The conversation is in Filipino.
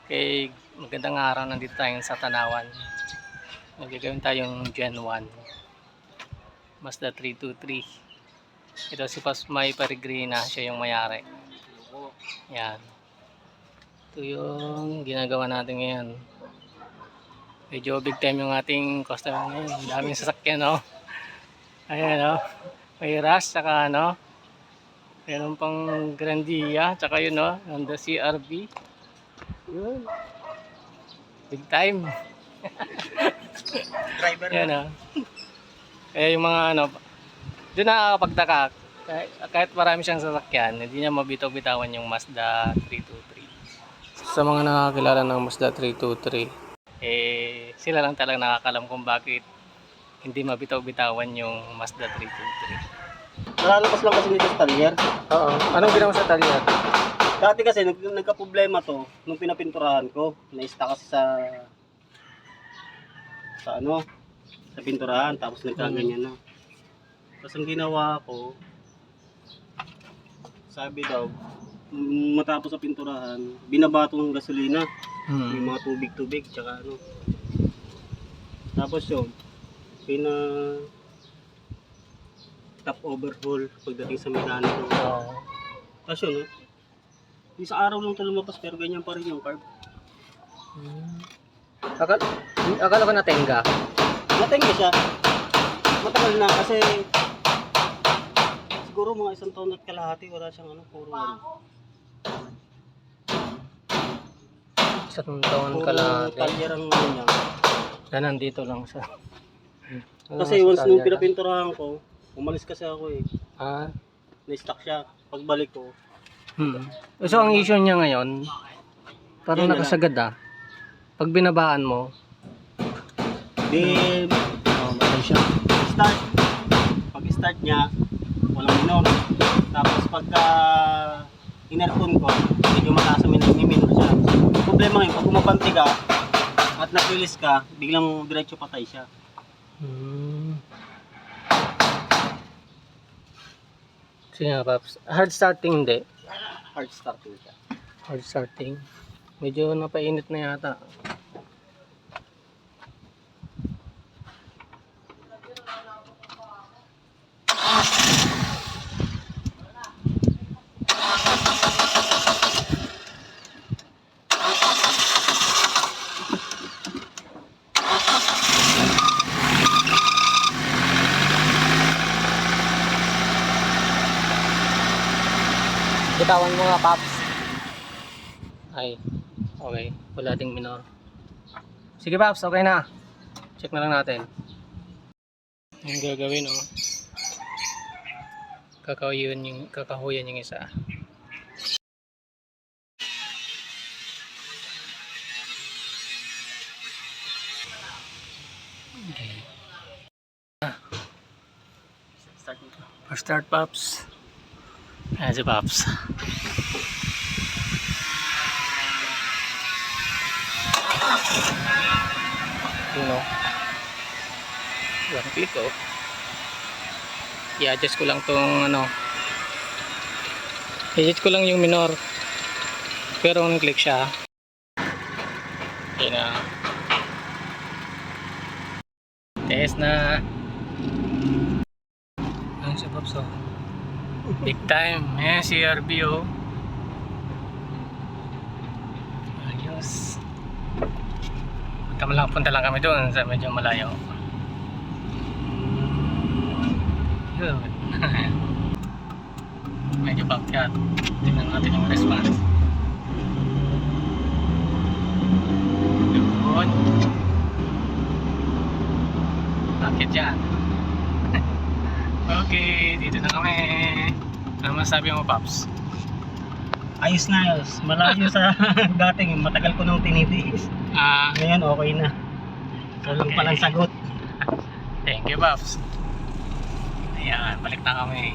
Okay, magandang araw, nandito tayo sa Tanawan. Magagawin tayong Gen 1 Mazda 323. Ito si Pasmay Peregrina, siya yung mayari. Yan. Ito yung ginagawa natin ngayon. Medyo big time yung ating customer ngayon. Daming sasakyan, no? Ayan, no? May Rush, saka ano, meron pang Grandia, saka yun, no? Honda CR-V. Yun. Big time. Driver Yan, no? Kaya yung mga ano, doon nakakapagtaka. Kahit marami siyang sasakyan, hindi niya mabitaw-bitawan yung Mazda 323. Sa mga nakakilala ng Mazda 323, sila lang talagang nakakalam kung bakit hindi mabitaw-bitawan yung Mazda 323. Nalalabas lang kasi nito sa talyer. Oo. Anong ginawa sa talyer? Dati kasi nagka-problema to nung pinapinturahan ko. Na-stuck kasi sa pinturahan, tapos nagkaganyan na. Tapos ang ginawa ko, sabi daw, matapos sa pinturahan, binabato ng gasolina. May mga tubig-tubig, tsaka ano. Tapos yun, top overhaul pagdating sa mekaniko. Oo. Tapos yun, isang araw lang ito lumabas, pero ganyan pa rin yung carb. Akala ko natenga. Natingin siya. Matagal na kasi siguro mga isang taon at kalahati wala siyang puro Isang taon puro kalahati. talyer ang niya. Na nandito lang sa... Kasi once nung pinapinturahan ko, umalis kasi ako Ah? Na-stuck siya. Pagbalik ko, So ang issue niya ngayon, parang Yan na nakasagad Pag binabaan mo, di meron siya. start. Pag start niya, walang minor. Tapos pagka inercon ko, medyo mataas ang minor siya. Problema ngayon, pag umabanti ka at nag-release ka, biglang diretso patay siya. Sige nga, Paps. Hard starting hindi. Hard starting siya. Hard starting. Medyo napainit na yata. Bitawan mo nga, Paps. Ay, okay. Wala ding minor. Sige, Paps. Okay na. Check na lang natin. Yung gagawin, kakahuyan yung isa. Okay. First start, Paps. Ayan si Paps. One click i-adjust ko lang tong i-adjust ko lang yung minor, pero one click siya. Okay na. Test na. Ayan si Paps big time. Ayan si CR-V ayos. Punta lang kami doon sa medyo malayo. Yun. Medyo backyard. Tingnan natin yung response. Yun. Bakit yan? Okay, dito na kami. Ano masabi mo, Paps? Ayos na ayos. Malayo sa dating. Matagal ko nung tinitiis. Ngayon okay na. Walang palang sagot. Thank you, Paps. Ayan, balik na kami.